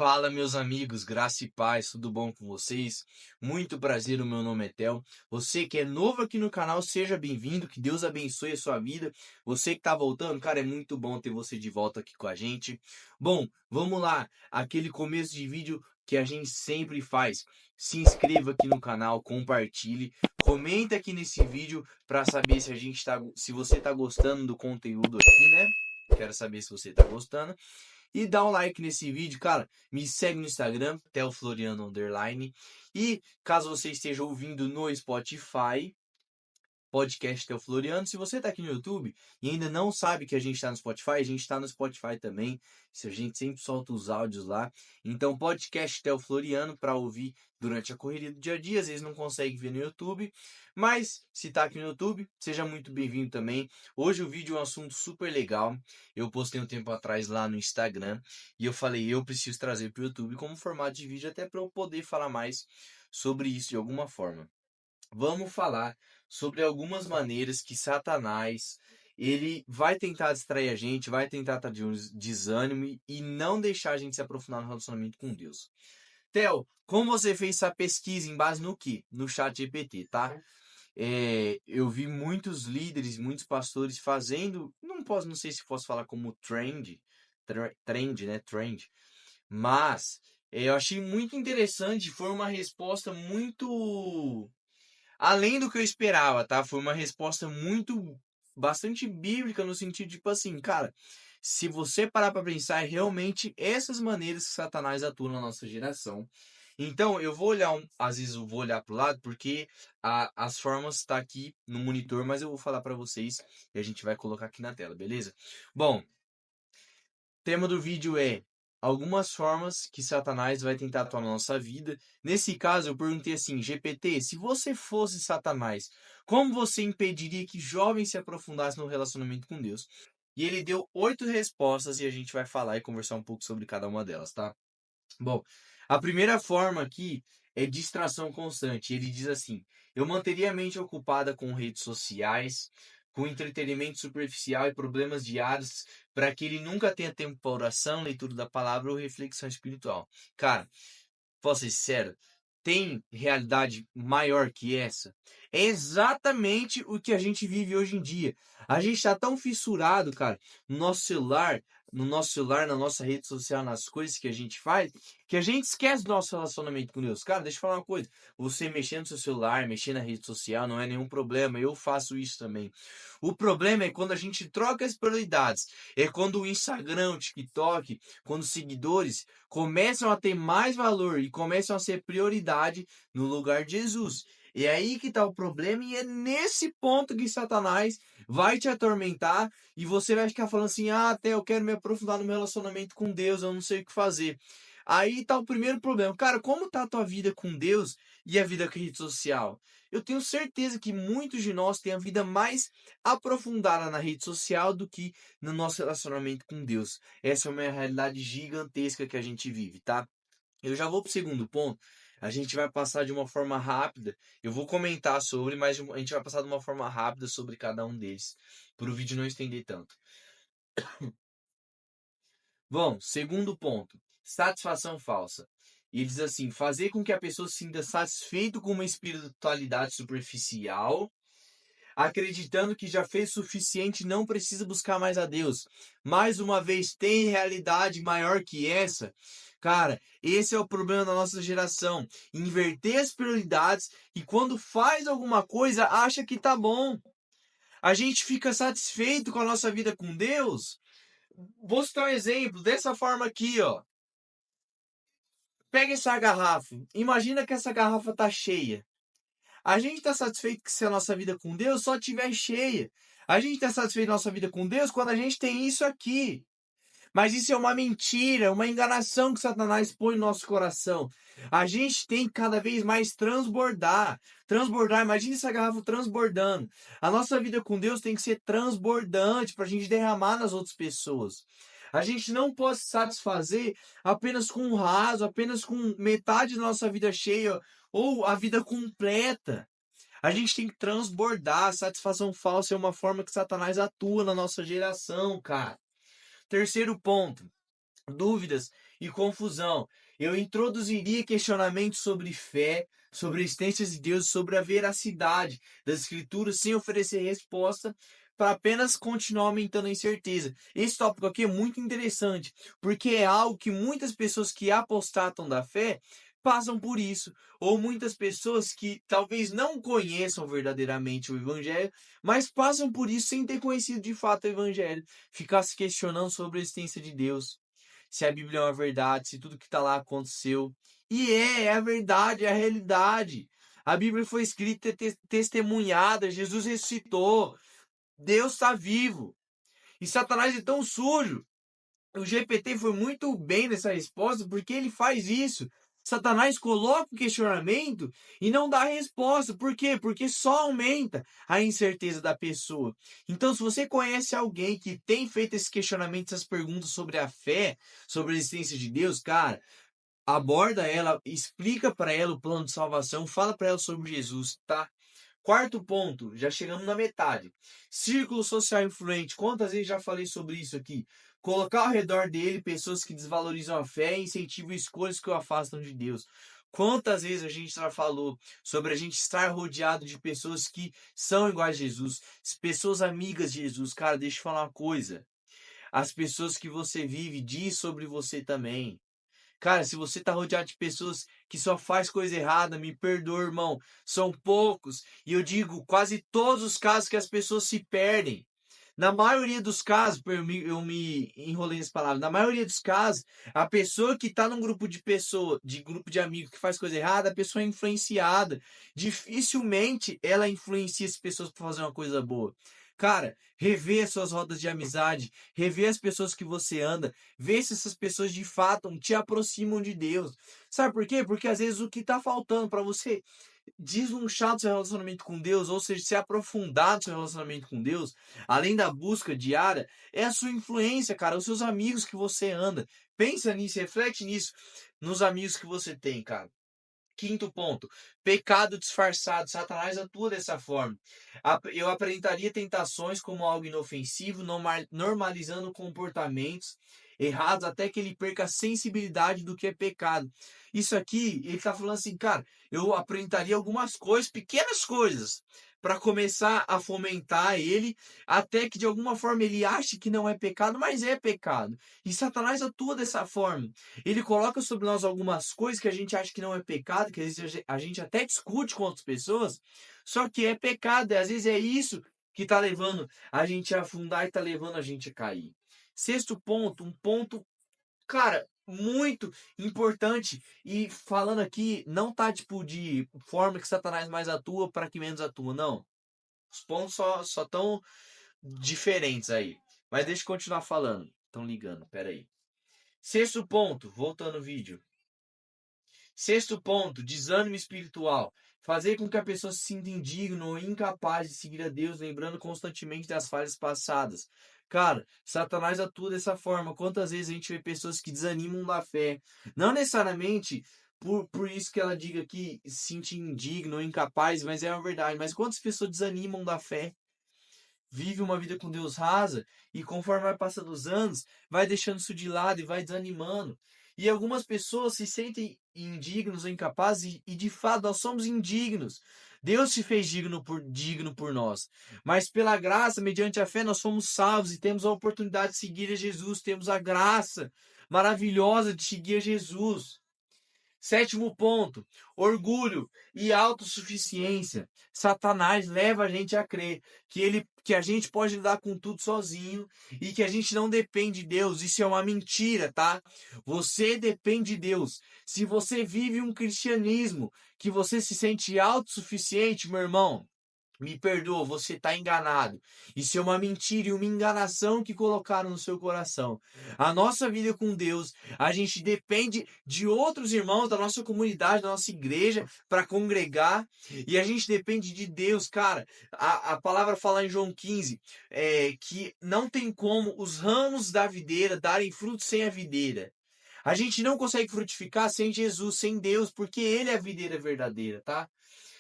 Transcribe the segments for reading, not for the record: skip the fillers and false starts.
Fala, meus amigos, graça e paz, tudo bom com vocês? Muito prazer, o meu nome é Theo. Você que é novo aqui no canal, seja bem-vindo, que Deus abençoe a sua vida. Você que tá voltando, cara, é muito bom ter você de volta aqui com a gente. Bom, vamos lá, aquele começo de vídeo que a gente sempre faz. Se inscreva aqui no canal, compartilhe, comenta aqui nesse vídeo para saber se você tá gostando do conteúdo aqui, né? Quero saber se você tá gostando. E dá um like nesse vídeo, cara. Me segue no Instagram, Floriano Underline. E caso você esteja ouvindo no Spotify, podcast Theo Floriano. Se você está aqui no YouTube e ainda não sabe que a gente está no Spotify, a gente está no Spotify também. Se a gente sempre solta os áudios lá. Então, podcast Theo Floriano para ouvir durante a correria do dia a dia. Às vezes não consegue ver no YouTube. Mas se está aqui no YouTube, seja muito bem-vindo também. Hoje o vídeo é um assunto super legal. Eu postei um tempo atrás lá no Instagram. E eu falei, eu preciso trazer para o YouTube como formato de vídeo até para eu poder falar mais sobre isso de alguma forma. Vamos falar sobre algumas maneiras que Satanás ele vai tentar distrair a gente, vai tentar estar de um desânimo e não deixar a gente se aprofundar no relacionamento com Deus. Theo, como você fez essa pesquisa em base no quê? No chat GPT, tá? Eu vi muitos líderes, muitos pastores fazendo, não sei se posso falar como trend, né? Trend, mas eu achei muito interessante, foi uma resposta muito além do que eu esperava, tá? Foi uma resposta bastante bíblica no sentido de, tipo assim, cara, se você parar pra pensar, é realmente essas maneiras que Satanás atua na nossa geração. Então, eu vou olhar, às vezes eu vou olhar pro lado, porque as formas tá aqui no monitor, mas eu vou falar pra vocês e a gente vai colocar aqui na tela, beleza? Bom, o tema do vídeo é algumas formas que Satanás vai tentar atuar na nossa vida. Nesse caso, eu perguntei assim, GPT, se você fosse Satanás, como você impediria que jovens se aprofundassem no relacionamento com Deus? E ele deu 8 respostas e a gente vai falar e conversar um pouco sobre cada uma delas, tá? Bom, a primeira forma aqui é distração constante. Ele diz assim: eu manteria a mente ocupada com redes sociais, com entretenimento superficial e problemas diários, para que ele nunca tenha tempo para oração, leitura da palavra ou reflexão espiritual. Cara, posso ser sincero, tem realidade maior que essa? É exatamente o que a gente vive hoje em dia. A gente está tão fissurado, cara, no nosso celular, na nossa rede social, nas coisas que a gente faz, que a gente esquece do nosso relacionamento com Deus. Cara, deixa eu falar uma coisa. Você mexer no seu celular, mexer na rede social, não é nenhum problema. Eu faço isso também. O problema é quando a gente troca as prioridades. É quando o Instagram, o TikTok, quando os seguidores começam a ter mais valor e começam a ser prioridade no lugar de Jesus. E é aí que está o problema, e é nesse ponto que Satanás vai te atormentar e você vai ficar falando assim: ah, até eu quero me aprofundar no meu relacionamento com Deus, eu não sei o que fazer. Aí tá o primeiro problema. Cara, como tá a tua vida com Deus e a vida com a rede social? Eu tenho certeza que muitos de nós têm a vida mais aprofundada na rede social do que no nosso relacionamento com Deus. Essa é uma realidade gigantesca que a gente vive, tá? Eu já vou pro segundo ponto. A gente vai passar de uma forma rápida. Eu vou comentar sobre, mas a gente vai passar de uma forma rápida sobre cada um deles, para o vídeo não estender tanto. Bom, segundo ponto, satisfação falsa. E ele diz assim: fazer com que a pessoa se sinta satisfeito com uma espiritualidade superficial, acreditando que já fez o suficiente e não precisa buscar mais a Deus. Mais uma vez, tem realidade maior que essa? Cara, esse é o problema da nossa geração. Inverter as prioridades e quando faz alguma coisa, acha que tá bom. A gente fica satisfeito com a nossa vida com Deus. Vou citar um exemplo dessa forma aqui, ó. Pega essa garrafa. Imagina que essa garrafa tá cheia. A gente está satisfeito que se a nossa vida com Deus só estiver cheia. A gente está satisfeito com a nossa vida com Deus quando a gente tem isso aqui. Mas isso é uma mentira, uma enganação que Satanás põe no nosso coração. A gente tem que cada vez mais transbordar. Transbordar, imagine essa garrafa transbordando. A nossa vida com Deus tem que ser transbordante para a gente derramar nas outras pessoas. A gente não pode se satisfazer apenas com um raso, apenas com metade da nossa vida cheia ou a vida completa. A gente tem que transbordar. A satisfação falsa é uma forma que Satanás atua na nossa geração, cara. Terceiro ponto, dúvidas e confusão. Eu introduziria questionamentos sobre fé, sobre a existência de Deus, sobre a veracidade das Escrituras, sem oferecer resposta, para apenas continuar aumentando a incerteza. Esse tópico aqui é muito interessante, porque é algo que muitas pessoas que apostatam da fé passam por isso, ou muitas pessoas que talvez não conheçam verdadeiramente o Evangelho, mas passam por isso sem ter conhecido de fato o Evangelho, ficar se questionando sobre a existência de Deus, se a Bíblia é uma verdade, se tudo que está lá aconteceu. E é a verdade, é a realidade. A Bíblia foi escrita, testemunhada, Jesus ressuscitou, Deus está vivo. E Satanás é tão sujo. O GPT foi muito bem nessa resposta porque ele faz isso. Satanás coloca o questionamento e não dá resposta. Por quê? Porque só aumenta a incerteza da pessoa. Então, se você conhece alguém que tem feito esse questionamento, essas perguntas sobre a fé, sobre a existência de Deus, cara, aborda ela, explica para ela o plano de salvação, fala para ela sobre Jesus, tá? Quarto ponto, já chegamos na metade. Círculo social influente. Quantas vezes já falei sobre isso aqui? Colocar ao redor dele pessoas que desvalorizam a fé e incentivam escolhas que o afastam de Deus. Quantas vezes a gente já falou sobre a gente estar rodeado de pessoas que são iguais a Jesus, pessoas amigas de Jesus. Cara, deixa eu falar uma coisa. As pessoas que você vive diz sobre você também. Cara, se você tá rodeado de pessoas que só faz coisa errada, me perdoa, irmão. São poucos. E eu digo, quase todos os casos que as pessoas se perdem. Na maioria dos casos, eu me enrolei nessa palavra. Na maioria dos casos, a pessoa que tá num grupo de pessoa, de grupo de amigos que faz coisa errada, a pessoa é influenciada. Dificilmente ela influencia as pessoas para fazer uma coisa boa. Cara, rever as suas rodas de amizade, rever as pessoas que você anda, ver se essas pessoas de fato te aproximam de Deus. Sabe por quê? Porque às vezes o que está faltando para você deslanchar do seu relacionamento com Deus, ou seja, se aprofundar no seu relacionamento com Deus, além da busca diária, é a sua influência, cara, os seus amigos que você anda. Pensa nisso, reflete nisso, nos amigos que você tem, cara. Quinto ponto, pecado disfarçado. Satanás atua dessa forma. Eu apresentaria tentações como algo inofensivo, normalizando comportamentos errados até que ele perca a sensibilidade do que é pecado. Isso aqui, ele está falando assim, cara, eu apresentaria algumas coisas, pequenas coisas, para começar a fomentar ele, até que de alguma forma ele ache que não é pecado, mas é pecado. E Satanás atua dessa forma. Ele coloca sobre nós algumas coisas que a gente acha que não é pecado, que às vezes a gente até discute com outras pessoas, só que é pecado, e às vezes é isso que está levando a gente a afundar e está levando a gente a cair. Sexto ponto, um ponto, cara, muito importante, e falando aqui, não tá tipo de forma que Satanás mais atua para que menos atua, não. Os pontos só tão diferentes aí. Mas deixa eu continuar falando. Estão ligando, peraí. Sexto ponto, voltando ao vídeo. Sexto ponto, desânimo espiritual. Fazer com que a pessoa se sinta indigna ou incapaz de seguir a Deus, lembrando constantemente das falhas passadas. Cara, Satanás atua dessa forma. Quantas vezes a gente vê pessoas que desanimam da fé? Não necessariamente por isso que ela diga que se sente indigno ou incapaz, mas é uma verdade. Mas quantas pessoas desanimam da fé? Vive uma vida com Deus rasa e conforme vai passando os anos, vai deixando isso de lado e vai desanimando. E algumas pessoas se sentem indignos ou incapazes e de fato nós somos indignos. Deus se fez digno por nós. Mas pela graça, mediante a fé, nós somos salvos e temos a oportunidade de seguir a Jesus. Temos a graça maravilhosa de seguir a Jesus. Sétimo ponto, orgulho e autossuficiência. Satanás leva a gente a crer que a gente pode lidar com tudo sozinho e que a gente não depende de Deus. Isso é uma mentira, tá? Você depende de Deus. Se você vive um cristianismo que você se sente autossuficiente, meu irmão, me perdoa, você está enganado. Isso é uma mentira e uma enganação que colocaram no seu coração. A nossa vida com Deus, a gente depende de outros irmãos da nossa comunidade, da nossa igreja, para congregar. E a gente depende de Deus, cara. A palavra fala em João 15 que não tem como os ramos da videira darem frutos sem a videira. A gente não consegue frutificar sem Jesus, sem Deus, porque Ele é a videira verdadeira, tá?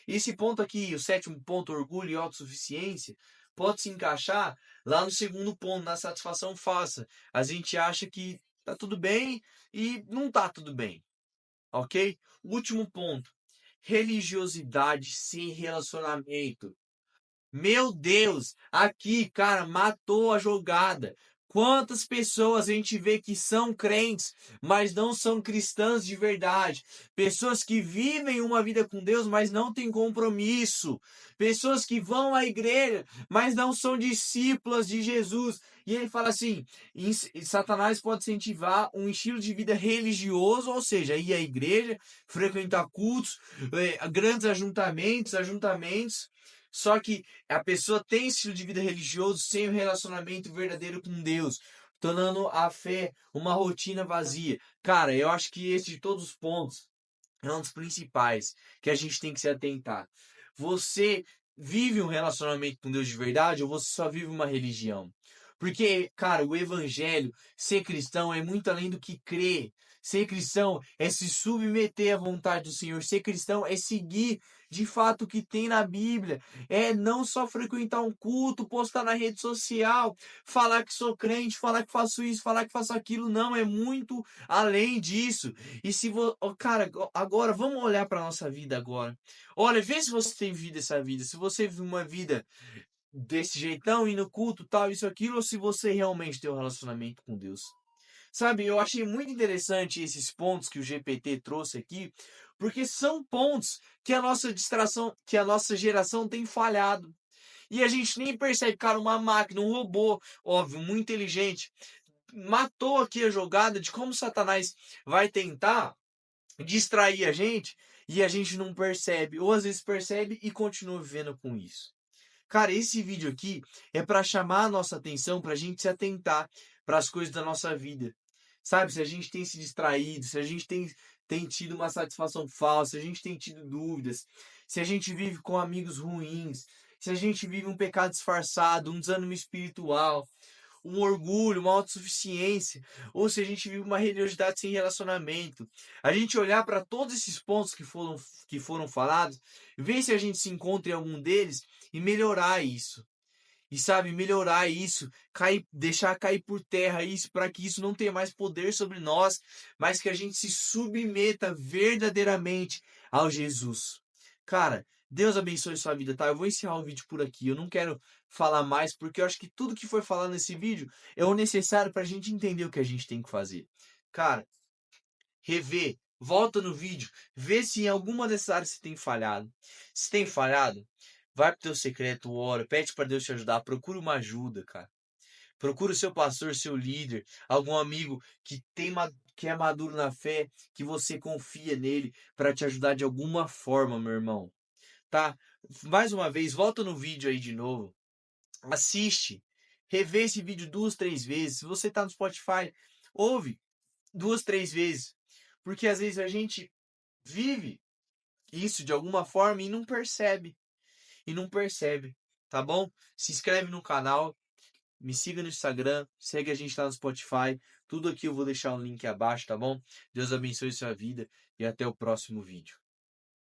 Esse ponto aqui, o sétimo ponto, orgulho e autossuficiência, pode se encaixar lá no segundo ponto, na satisfação falsa. A gente acha que tá tudo bem e não tá tudo bem, ok? Último ponto, religiosidade sem relacionamento. Meu Deus, aqui, cara, matou a jogada. Quantas pessoas a gente vê que são crentes, mas não são cristãs de verdade? Pessoas que vivem uma vida com Deus, mas não têm compromisso. Pessoas que vão à igreja, mas não são discípulas de Jesus. E ele fala assim: Satanás pode incentivar um estilo de vida religioso, ou seja, ir à igreja, frequentar cultos, grandes ajuntamentos. Só que a pessoa tem estilo de vida religioso sem o relacionamento verdadeiro com Deus, tornando a fé uma rotina vazia. Cara, eu acho que esse de todos os pontos é um dos principais que a gente tem que se atentar. Você vive um relacionamento com Deus de verdade ou você só vive uma religião? Porque, cara, o evangelho, ser cristão é muito além do que crer. Ser cristão é se submeter à vontade do Senhor. Ser cristão é seguir de fato o que tem na Bíblia. É não só frequentar um culto, postar na rede social, falar que sou crente, falar que faço isso, falar que faço aquilo. Não, é muito além disso. E se você, cara, agora vamos olhar para nossa vida agora. Olha, vê se você tem vivido essa vida. Se você vive uma vida desse jeitão, indo no culto, tal, isso, aquilo, ou se você realmente tem um relacionamento com Deus. Sabe, eu achei muito interessante esses pontos que o GPT trouxe aqui, porque são pontos que a nossa distração, que a nossa geração tem falhado. E a gente nem percebe, cara, uma máquina, um robô, óbvio, muito inteligente, matou aqui a jogada de como Satanás vai tentar distrair a gente e a gente não percebe, ou às vezes percebe e continua vivendo com isso. Cara, esse vídeo aqui é para chamar a nossa atenção, para a gente se atentar para as coisas da nossa vida. Sabe, se a gente tem se distraído, se a gente tem tido uma satisfação falsa, se a gente tem tido dúvidas, se a gente vive com amigos ruins, se a gente vive um pecado disfarçado, um desânimo espiritual, um orgulho, uma autossuficiência, ou se a gente vive uma religiosidade sem relacionamento. A gente olhar para todos esses pontos que foram falados, ver se a gente se encontra em algum deles e melhorar isso. E sabe, melhorar isso, deixar cair por terra isso, para que isso não tenha mais poder sobre nós, mas que a gente se submeta verdadeiramente ao Jesus. Cara, Deus abençoe sua vida, tá? Eu vou encerrar o vídeo por aqui. Eu não quero falar mais, porque eu acho que tudo que foi falado nesse vídeo é o necessário para a gente entender o que a gente tem que fazer. Cara, rever, volta no vídeo, vê se em alguma dessas áreas você tem falhado. Se tem falhado, vai pro teu secreto, ora, pede para Deus te ajudar, procura uma ajuda, cara. Procura o seu pastor, seu líder, algum amigo que é maduro na fé, que você confia nele para te ajudar de alguma forma, meu irmão. Tá? Mais uma vez, volta no vídeo aí de novo. Assiste. Revê esse vídeo 2, 3 vezes. Se você tá no Spotify, ouve 2, 3 vezes. Porque às vezes a gente vive isso de alguma forma e não percebe. E não percebe. Tá bom? Se inscreve no canal. Me siga no Instagram, segue a gente lá no Spotify. Tudo aqui eu vou deixar um link abaixo, tá bom? Deus abençoe sua vida e até o próximo vídeo.